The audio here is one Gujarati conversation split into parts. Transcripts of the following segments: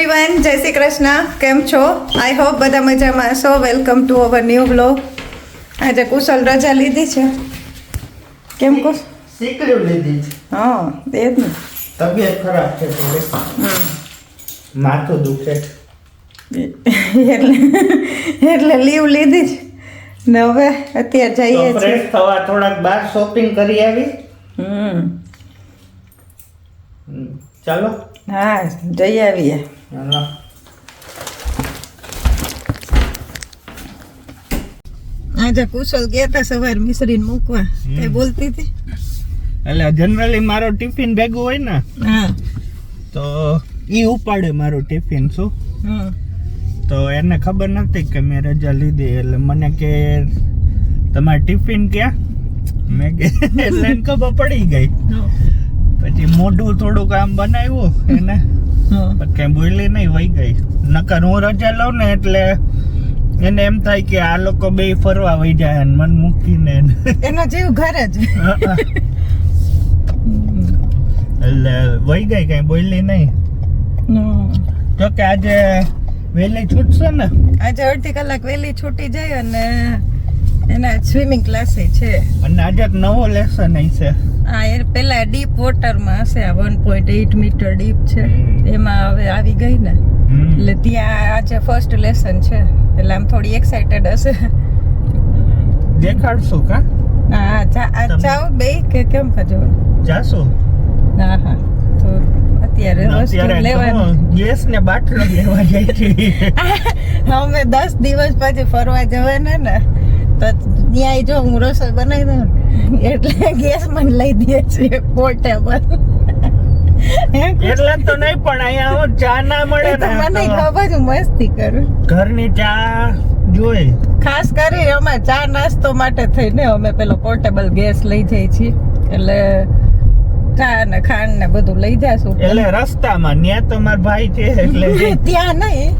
એવરીવન, જય શ્રી કૃષ્ણ. કેમ છો? આઈ હોપ બધા મજામાં હશો. Welcome to our new blog. આજે કુશલ રજા લીધી છે. કેમ કુશ? શીખલું લીધી છે. હા, એ જ ને. તબિયત ખરાબ છે થોડી. માથું દુખે એટલે લીવ લીધી છે ને હવે અત્યારે જઈએ છીએ ફ્રેશ થવા થોડાક બહાર શોપિંગ કરી આવી. ચાલો હા જઈ આવીએ. હાલો. આજે કુશલ ગયા હતા સવાર મિશ્રીને મૂકવા. એ બોલતી હતી એટલે જનરલી મારો ટિફિન ભેગું હોય ને હા તો ઈ ઉપાડે મારું ટિફિન શું હમ તો એને ખબર નથી કે મેં રજા લીધી એટલે મને કે તમારે ટિફિન ક્યાં મેં કે એટલે એને ખબર પડી ગઈ. પછી મોઢું થોડુંક આમ બનાવ્યું એને કઈ બોલી નહીં વહી ગઈ. નકર હું રજા લઉં ને એટલે એને એમ થાય કે આ લોકો બે ફરવા વહી જાય ને મન મૂકીને એનો જીવ ઘરે જ એટલે વહી ગઈ કઈ બોલી નહીં. જો કે આજે વહેલી છૂટશે ને આજે અડધી કલાક વહેલી છૂટી જાય અને એના સ્વિમિંગ ક્લાસે છે અને આજે એક નવો લેસન છે. હા એ પેલા ડીપ વોટરમાં હશે. આ 1.8 મીટર ડીપ છે એમાં હવે આવી ગઈ ને એટલે ત્યાં આજે ફર્સ્ટ લેસન છે એટલે આમ થોડી એક્સાઇટેડ હશે. દેખાડશું કા? હા જાઓ બે કે કેમ ખજો જાશું. હા હા તો અત્યારે વસ્તુ લેવાનું ગેસ ને બાટલો લેવા જાય છે. અમે 10 દિવસ પછી ફરવા જવાના ને તો ત્યાં જો હું રસોઈ બનાવી દઉં એટલે ગેસ મને લઈ દે છે પોર્ટેબલ. એટલે તો નહીં પણ અહીંયા ચા ના મળે તો મને ખબર છે મસ્તી કરું. ઘરની ચા જોઈ ખાસ કરી અમે ચા નાસ્તો માટે થઈને અમે પેલો પોર્ટેબલ ગેસ લઈ જઈએ છીએ એટલે ચા ને ખાંડ ને બધું લઈ જાશું. એટલે રસ્તામાં ન્યા તો મારા ભાઈ છે એટલે ત્યાં નહીં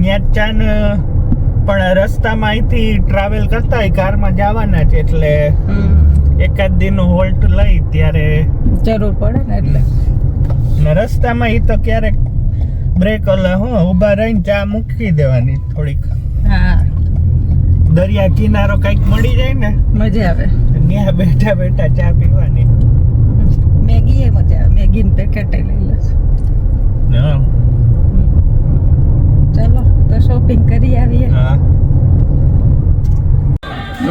ન્યા ચા ને પણ રસ્તામાં અહીંથી ટ્રાવેલ કરતા હોય કારમાં જવાના છે એટલે એકાદ દિન હોલ્ટ લઈ ત્યારે જરૂર પડે ને એટલે ને રસ્તામાં ઈ તો ક્યારેક બ્રેક ઊભા રહીને ચા મૂકી દેવાની થોડીક. હા દરિયા કિનારો કઈક મળી જાય ને મજા આવે. ત્યાં બેઠા બેઠા ચા પીવાની. મેગી એ મજા આવે. મેગી નું પેકેટ લઈ લેશું. હા ચાલો તો શોપિંગ કરી આવીએ. હા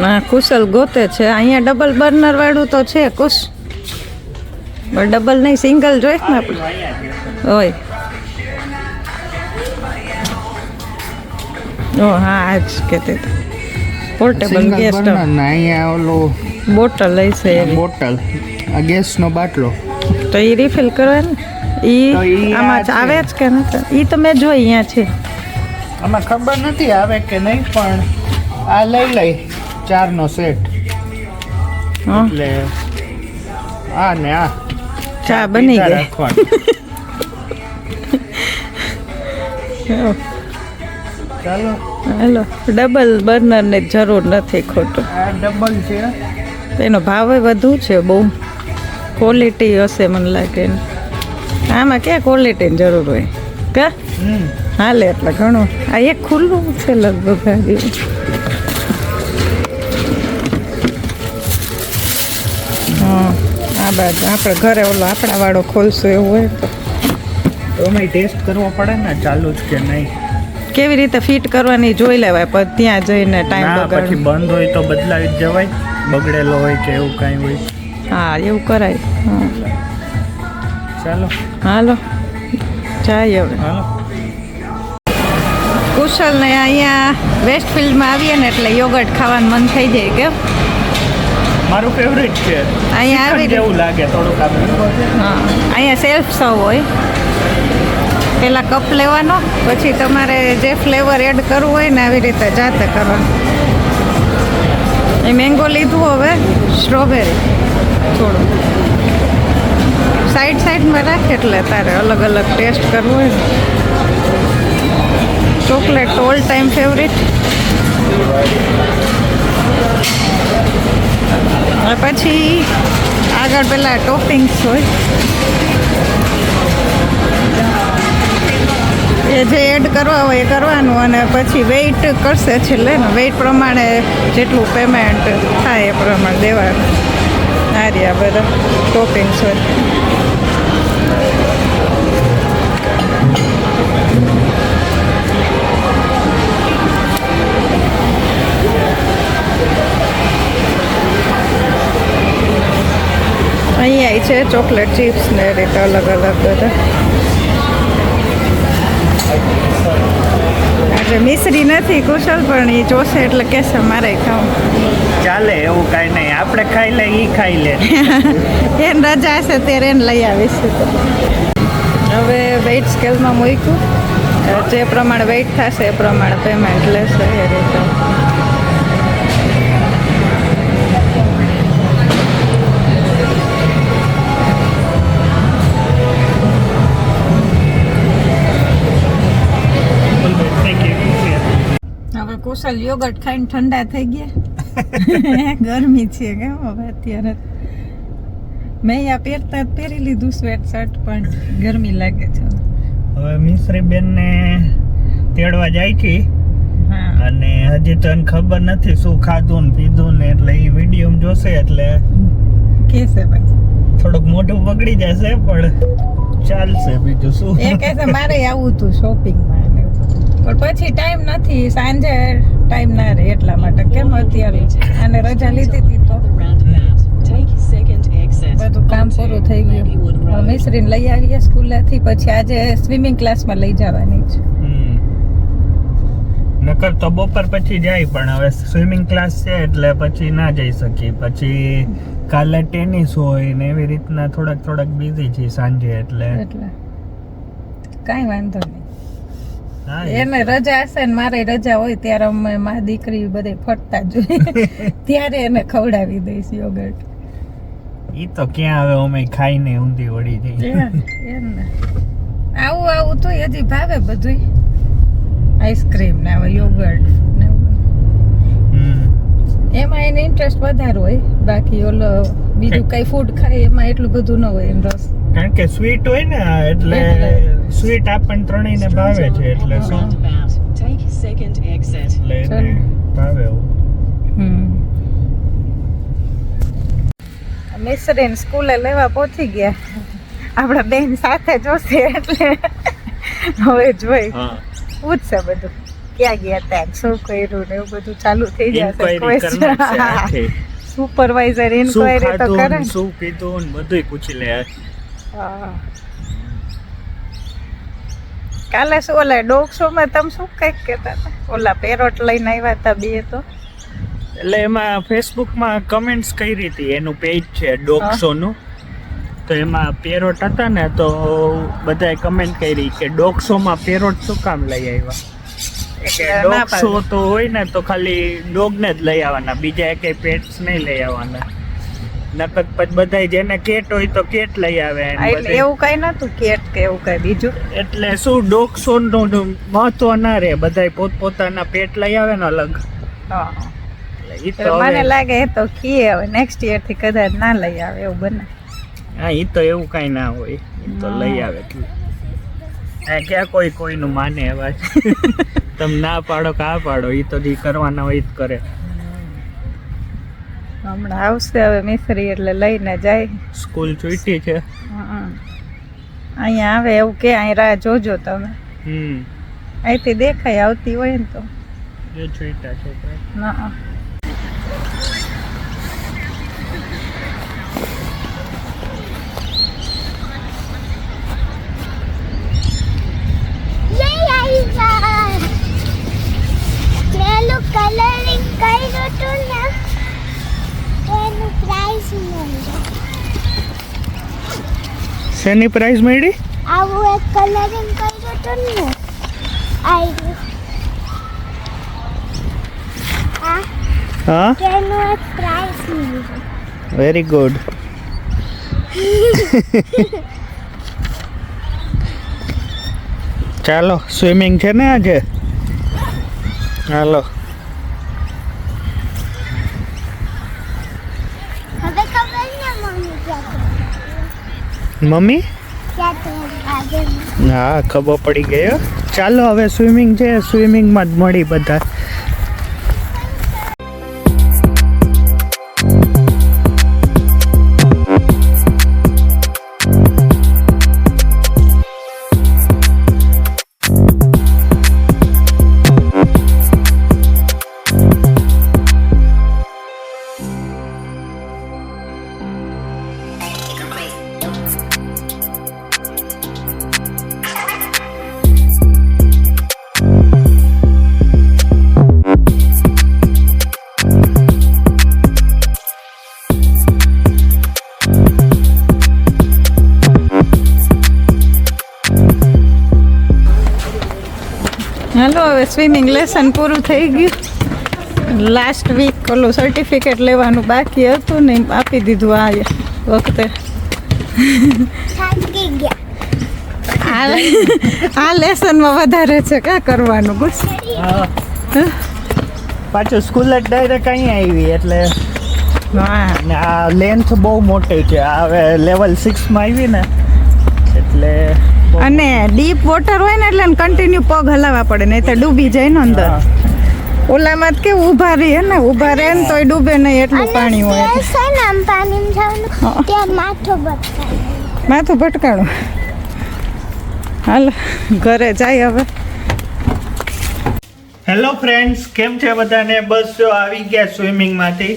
ના કુશલ ગોતે છે. અહીંયા ડબલ બર્નર વાળું તો છે કુશ પણ ડબલ નહીં સિંગલ જોઈ ને આપણે હોય. ઓ હા આજ કહેતી પોર્ટેબલ ગેસ અહીંયા ઓલો બોટલ લઈ છે બોટલ આ ગેસનો બાટલો તો એ રિફિલ કરવાની આમાં આવે જ કે નથી એ તો મેં જોઈ અહીંયા છે. આમાં ખબર નથી આવે કે નહીં પણ આ લઈ 4નો સેટ એટલે આ ને આ ચા બની ગઈ. ચાલો હેલો ડબલ બર્નર ને જરૂર નથી ખોટું. આ ડબલ છે. એનો ભાવ વધુ છે બહુ. ક્વોલિટી હશે મને લાગે. આમાં ક્યાં ક્વોલિટીની જરૂર હોય કા હાલે એટલે ઘણું. આ એક ખુલ્લું છે લગભગ હા આ બાજુ આપણે ઘરે ઓલો આપણા વાળો ખોલશું એવું હોય તો અમે ટેસ્ટ કરવો પડે ને ચાલુ જ કે નહીં. કેવી રીતે ફિટ કરવાની જોઈ લેવાય પણ ત્યાં જઈને ટાઈમ બગાડ. પછી બંધ હોય તો બદલાવી જ જવાય. બગડેલો હોય કે એવું કાંઈ હોય. હા એવું કરાય. હા ચાલો હાલો જાય હવે. હાલો કુશલ ને અહીંયા વેસ્ટફિલ્ડમાં આવીએ ને એટલે યોગર્ટ ખાવાનું મન થઈ જાય કેમ. મારું ફેવરિટ છે. અહીંયા આવી જેવું લાગે થોડુંક હા અહીંયા સેલ્ફ સર્વ હોય. પેલા કપ લેવાનો પછી તમારે જે ફ્લેવર એડ કરવું હોય ને આવી રીતે જાતે કરવાનું. એ મેંગો લીધું હવે સ્ટ્રોબેરી થોડું સાઈડમાં રાખે એટલે તારે અલગ અલગ ટેસ્ટ કરવું હોય ને. Chocolate all time favourite. પછી આગળ પેલા ટોપિંગ્સ હોય એ જે એડ કરવા હોય એ કરવાનું અને પછી વેઇટ કરશે છેલ્લે ને વેઇટ પ્રમાણે જેટલું પેમેન્ટ થાય એ પ્રમાણે દેવાનું. આ રહ્યા બધા ટોપિંગ્સ હોય. અહીંયા છે ચોકલેટ ચિપ્સ ને એ રીતે અલગ અલગ બધા. આજે મિશ્રી નથી કુશલ પણ એ જોશે એટલે કહેશે મારે ખાવું. ચાલે એવું કાંઈ નહીં, આપણે ખાઈ લે ઈ ખાઈ લે. એને રજા હશે ત્યારે એને લઈ આવીશ. હવે વેઇટ સ્કેલમાં મૂક્યું, જે પ્રમાણે વેઇટ થશે એ પ્રમાણે પેમેન્ટ લેશે એ રીતે. હવે કુશલ યોગર્ટ ખાઈને ઠંડા થઈ ગયા. ગરમી છે કેમ હવે અત્યારે. મેં આ પહેરી લીધું સ્વેટ શર્ટ પણ ગરમી લાગે છે. હવે મિશ્રી બેન ને તેડવા જાય છે હા અને હજી તો એને ખબર નથી શું ખાધું ને પીધું ને, એટલે એ વિડીયો જોશે એટલે કેસે પછી થોડુંક મોઢું બગડી જશે પણ ચાલશે. બીજું શું એ કહેશે મારે આવું હતું શોપિંગમાં ને એવું બધું. પણ પછી ટાઈમ નથી, સાંજે ટાઈમ ના રહે એટલા માટે. કેમ અત્યારે અને રજા લીધી હતી તો બધું કામ પૂરું થઈ ગયું. મિશ્રીને લઈ આવીએ સ્કૂલેથી, પછી આજે સ્વિમિંગ ક્લાસમાં લઈ જવાની છે. નકર તો બપોર પછી જાય પણ હવે સ્વિમિંગ ક્લાસ છે એટલે પછી ના જઈ શકીએ. પછી કાલે ટેનિસ હોય ને એવી રીતના થોડાક બિઝી છે સાંજે એટલે કાંઈ વાંધો નહીં. હા, એને રજા હશે ને મારે રજા હોય ત્યારે અમે મા દીકરી બધે ફરતા જોઈએ ત્યારે એને ખવડાવી દઈશ યોગર્ટ. ઈ તો ક્યાં હવે અમે ખાઈને ઊંધી વળી જઈ. આવું તો હજી ભાવે બધું. આઈસ્ક્રીમ ને હવે યોગર્ટ ને એમાં એને ઇન્ટરેસ્ટ વધારે હોય. બાકી ઓલો બીજું કઈ ફૂડ ખાય એમાં એટલું બધું ન હોય એનો રસ. કારણ કે સ્વીટ હોય ને એટલે સ્વીટ આપણને ત્રણેયને ભાવે છે એટલે શું એટલે એને ભાવે એવું. મિશ્રીને સ્કૂલે લેવા પહોંચી ગયા. આપણા બેન સાથે જોશે એટલે હવે જોઈ પૂછશે બધું ક્યાં ગયા હતા, શું કર્યું ને એવું બધું ચાલુ થઈ જશે. સુપરવાઇઝર ઇન્ક્વાયરી તો કરે, શું પીધું ને બધુંય પૂછી લે. કાલે શું ઓલા ડોગ શો માં તમે શું કઈક કહેતા હતા? ઓલા પેરોટ લઈને આવ્યા હતા બે તો. એટલે એમાં ફેસબુકમાં કમેન્ટ્સ કરી હતી, એનું પેજ છે ડોગ શો નું. તો એમાં પેરોટ હતા ને તો બધાએ કમેન્ટ કરી કે ડોગ શો માં પેરોટ શું કામ લઈ આવ્યા. ડોગ શો તો હોય ને તો ખાલી ડોગ ને જ લઈ આવવાના, બીજા એકેય પેટ્સ નહીં લઈ આવવાના. નકર પછી બધાય જેને કેટ હોય તો કેટ લઈ આવે. એવું કઈ નતું કેટ કે એવું કઈ બીજું. એટલે શું ડોગ શો નું મહત્વ ના રહે, બધાય પોતપોતાના પેટ લઈ આવે ને અલગ. મને લાગે એ તો કીએ હવે નેક્સ્ટ યર થી કદાચ ના લઈ આવે એવું બને. હા ઈ તો એવું કઈ ના હોય, ઈ તો લઈ આવે. ક્યાં કોઈનું માને એવા તમે ના પાડો કે આ પાડો, ઈ તો જી કરવાના હોય ઈ જ કરે. હમણાં આવશે હવે મિશ્રી એટલે લઈને જાય. સ્કૂલ છૂટી છે. અહીંયા આવે એવું કે અહીં રાહ જોજો તમે. અહીંથી દેખાય આવતી હોય ને તો. એ છૂટા છે ના કલરિંગ કર્યું હતું ને એનું પ્રાઇઝ મળ્યું. શેની પ્રાઇઝ મળી? આવું એક કલરિંગ કર્યું હતું ને હા તેનું એક પ્રાઇઝ મળ્યું. Very good. ચાલો સ્વિમિંગ છે ને આજે, હાલો. હવે ખબર ને મમ્મી ક્યાં મમ્મી? ક્યાં હા ખબર પડી ગઈ. ચાલો હવે સ્વિમિંગ છે, સ્વિમિંગમાં જ મળી બધા. હાલો હવે સ્વિમિંગ લેસન પૂરું થઈ ગયું. લાસ્ટ વીક ઓલું સર્ટિફિકેટ લેવાનું બાકી હતું ને આપી દીધું આ વખતે. થાકી ગયા. આ લેસનમાં વધારે છે કા કરવાનું ગુસ. પાછું સ્કૂલ જ ડાયરેક્ટ અહીંયા આવી એટલે હા ને આ લેન્થ બહુ મોટી છે. આ હવે લેવલ 6માં આવી ને એટલે અને ડીપ વોટર હોય ને એટલે કન્ટિન્યુ પગ હલાવવા પડે નહીં તો ડૂબી જાય ને અંદર. ઓલામાં કે ઊભા રહીએ ને ઊભા રહે ને તોય ડૂબે નહીં એટલું પાણી હોય. છે ને આમ પાણીમાં જવાનું ત્યાં માથું ભટકાય. માથું ભટકાણું. હાલ ઘરે જાય હવે. હેલો ફ્રેન્ડ્સ, કેમ છે બધાને? બસ જો આવી ગયા સ્વિમિંગમાંથી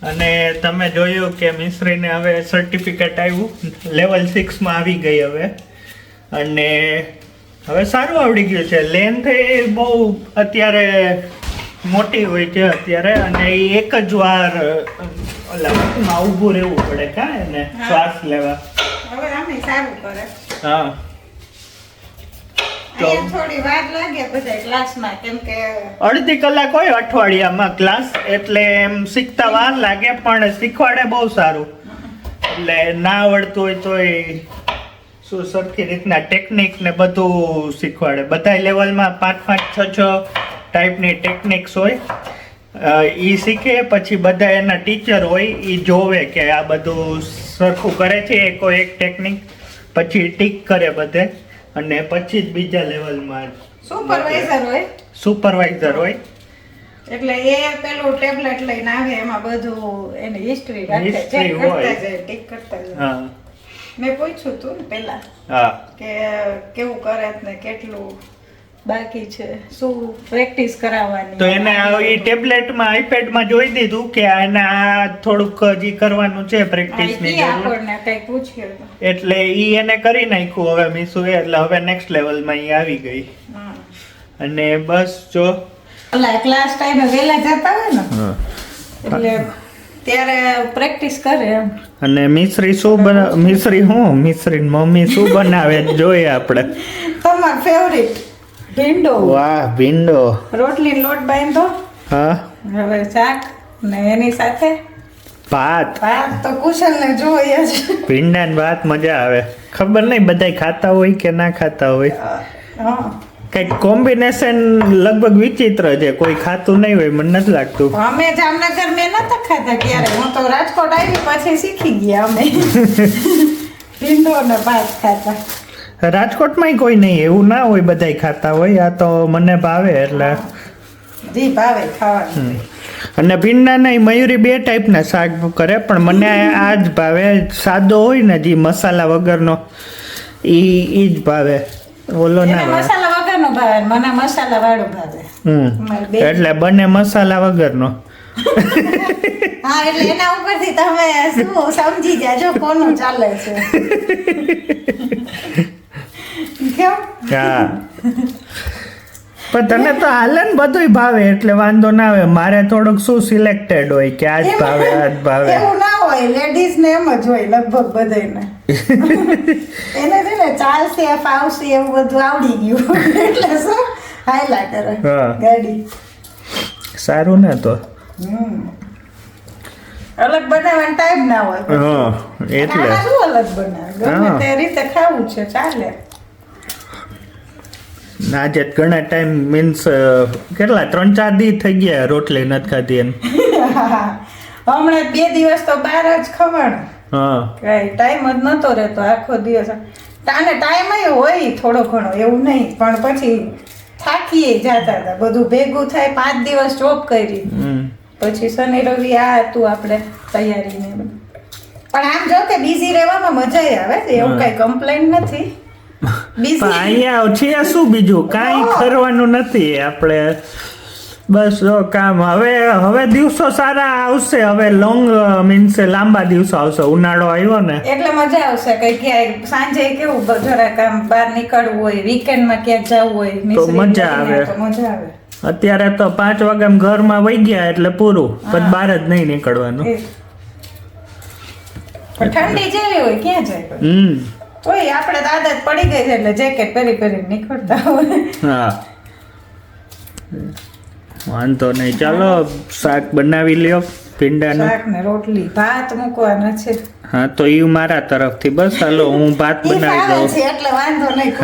અને તમે જોયું કે મિશ્રીને હવે સર્ટિફિકેટ આવ્યું, લેવલ 6માં આવી ગઈ હવે. અને હવે સારું આવડી ગયું છે. લેન્થ એ બહુ અત્યારે મોટી હોય છે અત્યારે, અને એ એક જ વાર ઓલા ઊભું રહેવું પડે કા એને શ્વાસ લેવા. હવે આમે સારું કરે. હા તો થોડી વાર લાગે બધા ક્લાસમાં કેમ કે અડધી કલાક હોય અઠવાડિયામાં ક્લાસ, એટલે એમ શીખતા વાર લાગે પણ શીખવાડે બહુ સારું. એટલે ના આવડતું હોય તો એ શું સરખી રીતના ટેકનિક ને બધું શીખવાડે. બધા લેવલમાં 5-5-6 ટાઈપની ટેકનિક્સ હોય. એ શીખે પછી બધા એના ટીચર હોય એ જોવે કે આ બધું સરખું કરે છે કોઈ એક ટેકનિક, પછી ટીક કરે બધે અને પછી જ બીજા લેવલમાં સુપરવાઇઝર હોય. એટલે એ પેલું ટેબ્લેટ લઈને આવે એમાં બધું એની હિસ્ટ્રી રાખે, History ચેક કરતા હોય. જાય, ટીક કરતા જાય. હા મેં પૂછ્યું તું ને પેલા હા કે કેવું કરે ને કેટલું બાકી છે, શું પ્રેક્ટિસ કરાવવાની. તો એને એ ટેબ્લેટમાં આઈપેડમાં જોઈ દીધું કે એને આ થોડુંક હજી કરવાનું છે પ્રેક્ટિસની જરૂર, આપણને કઈ પૂછ્યું હતું. એટલે ઈ એને કરી નાખ્યું હવે મીસુએ. એટલે હવે નેક્સ્ટ લેવલમાં ઈ આવી ગઈ. હા. અને બસ જો ઓલા ક્લાસ ટાઈમે વહેલા જતા હોય ને એટલે ત્યારે પ્રેક્ટિસ કરે એમ. અને મિશ્રી મિશ્રી મમ્મી શું બનાવે જોઈએ આપણે. તમાર ફેવરિટ ભીંડો. વાહ, ભીંડો. રોટલી લોટ બાંધો, હા, હવે શાક ને એની સાથે ભાત. ભાત તો કુશલ ને જોઈએ જ. ભીંડા ને ભાત મજા આવે. ખબર નહીં બધાય ખાતા હોય કે ના ખાતા હોય. હા કઈક કોમ્બિનેશન લગભગ વિચિત્ર છે. કોઈ ખાતું નહીં હોય મને નથી લાગતું. અમે જામનગર મેં નતા ખાતા ક્યારે. હું તો રાજકોટ આવી પછી શીખી ગયા અમે ભીંડો ને ભાત ખાતા. રાજકોટમાં કોઈ નહીં એવું ના હોય, બધાય ખાતા હોય. આ તો મને ભાવે એટલે જી ભાવે ખાવાનું. અને ભીંડાના મયુરી 2 ટાઈપના શાક કરે, પણ મને આ જ ભાવે. સાદો હોય ને જે મસાલા વગરનો ઈ જ ભાવે, ઓલો ના ભાવે. મસાલા વગરનો ભાવે, મને મસાલા વાળો ભાવે. એટલે બંને મસાલા વગરનો. હા એટલે એના ઉપરથી તમે શું સમજી જાજો કોનું ચાલે છે. કેમ? હા પણ તને તો હાલે ને બધુંય ભાવે એટલે વાંધો ના આવે. મારે થોડુંક શું સિલેક્ટેડ હોય કે આ જ ભાવે આ જ ભાવે. એવું ના હોય, લેડીઝ ને એમ જ હોય લગભગ બધાને. એને છે ને ચાલશે ફાવશે એવું બધું આવડી ગયું એટલે શું હાયલા કરે હા. ગાડી. સારું ને તો અલગ બનાવવાનો ટાઈમ ના હોય. હા એટલે આમાં શું અલગ બનાવે, ગમે હા. તે રીતે ખાવું છે ચાલે. આજે ઘણા ટાઈમ મીન્સ કેટલા 3-4 દી થઈ ગયા રોટલી નથી ખાધી એમ. હમણાં 2 દિવસ તો બહાર જ ખવાનું. હા કઈ ટાઈમ જ નતો રહેતો આખો દિવસ. તાને ટાઈમ હોય થોડો ઘણો એવું નહીં, પણ પછી થાકીએ જતા હતા, બધું ભેગું થાય. 5 દિવસ જોબ કરી, પછી શનિ રવિ આ હતું આપણે તૈયારી ને બધું. પણ આમ જો કે બિઝી રહેવામાં મજા આવે છે, એવું કઈ કમ્પ્લેન નથી. પણ અહીંયા છે શું બીજું કાંઈ કરવાનું નથી આપણે, બસ જો કામ. હવે દિવસો સારા આવશે, હવે લોંગ મીન્સ લાંબા દિવસો આવશે. ઉનાળો આવ્યો ને એટલે મજા આવશે. કઈ ક્યાંય સાંજે કેવું જરાક આમ બહાર નીકળવું હોય, વીકેન્ડમાં ક્યાંક જવું હોય, તો મજા આવે. અત્યારે તો 5 વાગે ઘરમાં વહી ગયા એટલે પૂરું, પણ બહાર જ નહીં નીકળવાનું. પણ ઠંડી જેવી હોય ક્યાં જાય. તોય આપણે તો આદત પડી ગઈ છે એટલે જેકેટ પહેરી પહેરીને નીકળતા હોય. હા વાંધો નહીં, ચાલો શાક બનાવી લ્યો ભીંડાનું. શાક ને રોટલી ભાત મૂકવાના છે. હા તો એ મારા તરફથી બસ. હાલો હું ભાત બનાવી દઉં એટલે વાંધો નહીં.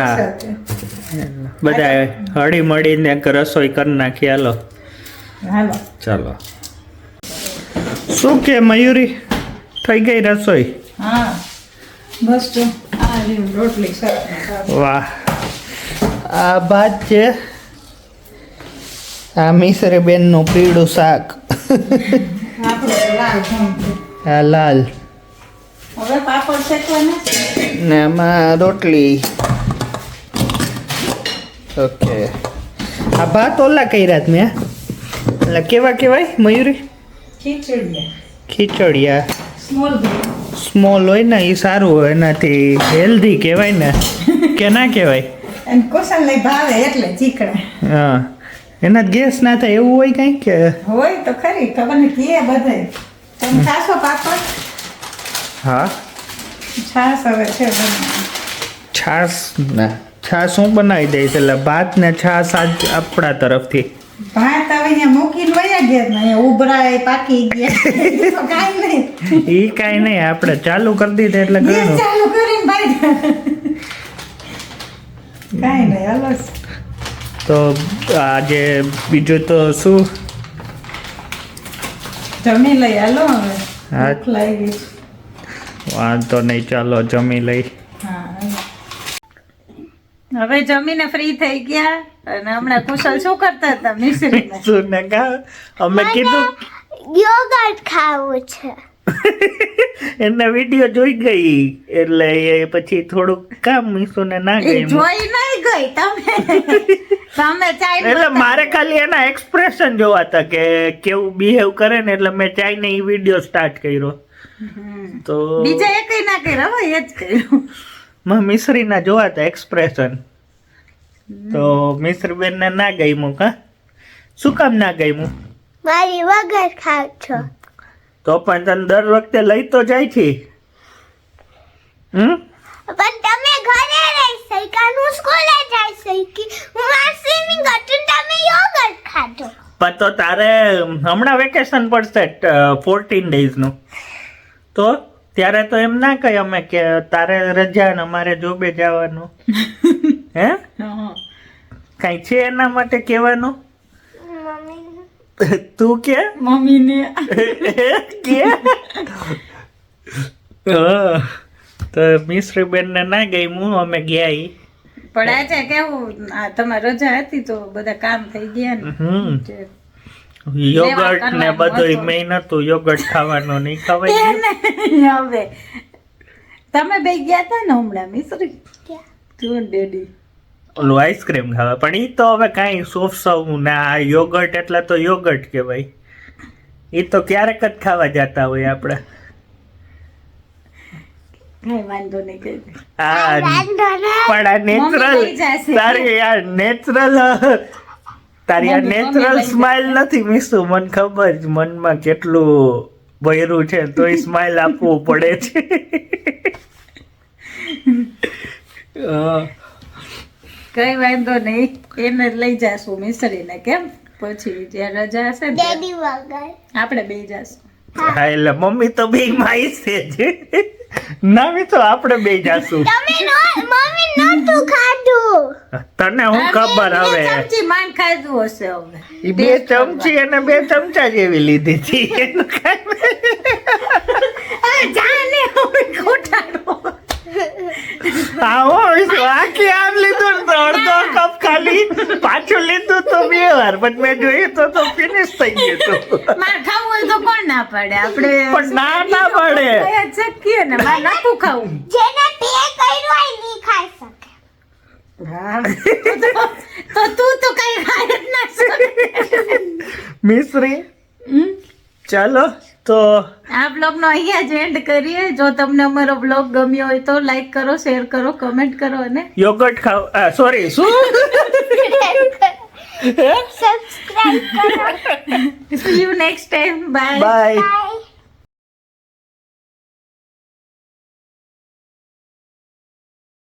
બધા હળી મળીને એક રસોઈ કરી નાખી. હાલો હાલો ચાલો. શું કે મયુરી, થઈ ગઈ રસોઈ? હા બસ જો આ લ્યો રોટલી શાક. વાહ, આ ભાત છે, આ મિસરી બેનનું પીળું શાક, આ લાલ, હવે પાપડ શેકવાના ને આમાં રોટલી. ઓકે, આ ભાત ઓલા કર્યા મેં, એટલે કેવા કહેવાય મયુરી? ખીચડિયા. સ્મોલ હોય ને એ સારું હોય, એનાથી હેલ્ધી કહેવાય ને કે ના કહેવાય? અને કોસલ લઈ ભાવે એટલે ચીકણા. હા, એના ગેસ ના થાય એવું હોય કઈ કે હોય તો ખરી, ખબર નહીં કે બધાય. તમે ખાશો પાપડ? હા છાશ હવે છે બનાવવાની. છાશ ના, છાશ હું બનાવી દઈશ. એટલે ભાત ને છાશ આજ આપણા તરફથી. ભાત હવે અહીંયા મૂકીને વયા ગયા ને અહીંયા ઉભરાય પાકી ગયા તો કાંઈ નહીં. એ કાંઈ નહીં, આપણે ચાલુ કરી દીધું એટલે ગેસ ઘણું. ચાલુ કરીને ભાઈ કાંઈ નહીં. હાલો તો આજે બીજું તો શું જમી લઈ. હાલો હવે હા. ભૂખ લાગી. વાંધો નહીં, ચાલો જમી લઈ. હવે જમીને ફ્રી થઈ ગયા અને હમણાં કુશલ શું કરતા હતા? મિશ્રી શું ને કા અમે કીધું યોગર્ટ ખાવું છે. એના વિડીયો જોઈ ગઈ એટલે એ પછી થોડુંક કામ મીસુને ના ગઈ. જોઈ નહીં ગઈ તમે ચાય એટલે મારે ખાલી એના એક્સપ્રેશન જોવા હતા કે કેવું બિહેવ કરે ને, એટલે મેં ચાઈને એ વિડીયો સ્ટાર્ટ કર્યો. તો બીજા એક ના કર્યો, એ જ કર્યું. મિશ્રીના જોવા હતા એક્સપ્રેશન, તો મિશ્રી બેન ને ના ગઈ. કા શું કામ ના ગઈ? મારી વગર ખાવ છો તો પણ તને દર વખતે લઈ તો જાય છે. પણ તમે ઘરે રહી શીખાનું, સ્કૂલે જઈ શીખી, હું આ સ્વિમિંગ હતું, તમે યોગર્ટ ખાધો. પણ તો તારે હમણાં વેકેશન પડશે 14 days નું, તો ત્યારે તો એમ ના કહે અમે કે તારે રજા ને અમારે જોબે જવાનું. હે કઈ છે એના માટે કહેવાનું? તું કે મમ્મીને કે તો મિશ્રી બેન ને ના ગઈ, હું અમે ગયા. પણ આજે કેવું તમારી રજા હતી તો બધા કામ થઈ ગયા ને. યોગર્ટ ને બધું મેં નતું, યોગર્ટ ખાવાનું નહીં ખવાય. હવે તમે બે ગયા હતા ને હમણાં મિશ્રી, તું ડેડી ઓલું આઈસ્ક્રીમ ખાવા, પણ ઈ તો હવે કાંઈ સોફ સવ ના, યોગર્ટ એટલે તો યોગર્ટ કહેવાય. ઈ તો ક્યારેક જ ખાવા જતા હોય આપણે. કઈ વાંધો નહીં કઈ. આ પણ આ નેચરલ તારી આ નેચરલ તારી આ નેચરલ સ્માઇલ નથી મીસુ, મને ખબર છે મનમાં કેટલું ભર્યું છે, તોય સ્માઇલ આપવું પડે છે. કઈ વાંધો નહીં, એને લઈ જાશું મિશ્રીને. કેમ પછી જ્યાં રજા હશે ને ડેડી વગર આપણે બે જાશું. હા એટલે મમ્મી તો બે માઈ છે જ ના, મી તો આપણે બે જાશું. તમે મમ્મી નતું ખાધું. તને હું ખબર હવે ચમચી માંડ ખાધું હશે હવે. ઈ 2 ચમચી અને 2 ચમચા જેવી લીધી હતી. હવે જાને હવે ખોટાડો. હા હો આખી આમ લીધું ને તો અડધો કપ ખાલી પાછું લીધું તો 2 વાર પણ મેં જોયું તો ફિનિશ થઈ ગયું હતું. મારે ખાવું હોય તો કોણ ના પાડે આપણે પણ ના પડે. કઈ જ શકીએ ને મારે નતું ખાવું. જેને તે કર્યું હોય ની ખાઈ શકે. તો તું તો કઈ ખાઈ જ ના શકે. મિશ્રી હમ? ચાલો તો આ બ્લોગનો અહીંયા જ એન્ડ કરીએ. જો તમને અમારો બ્લોગ ગમ્યો હોય તો લાઈક કરો, શેર કરો, કમેન્ટ કરો અને યોગર્ટ ખાવ સોરી શું સબસ્ક્રાઇબ કરો. see you next time. Bye. Bye bye.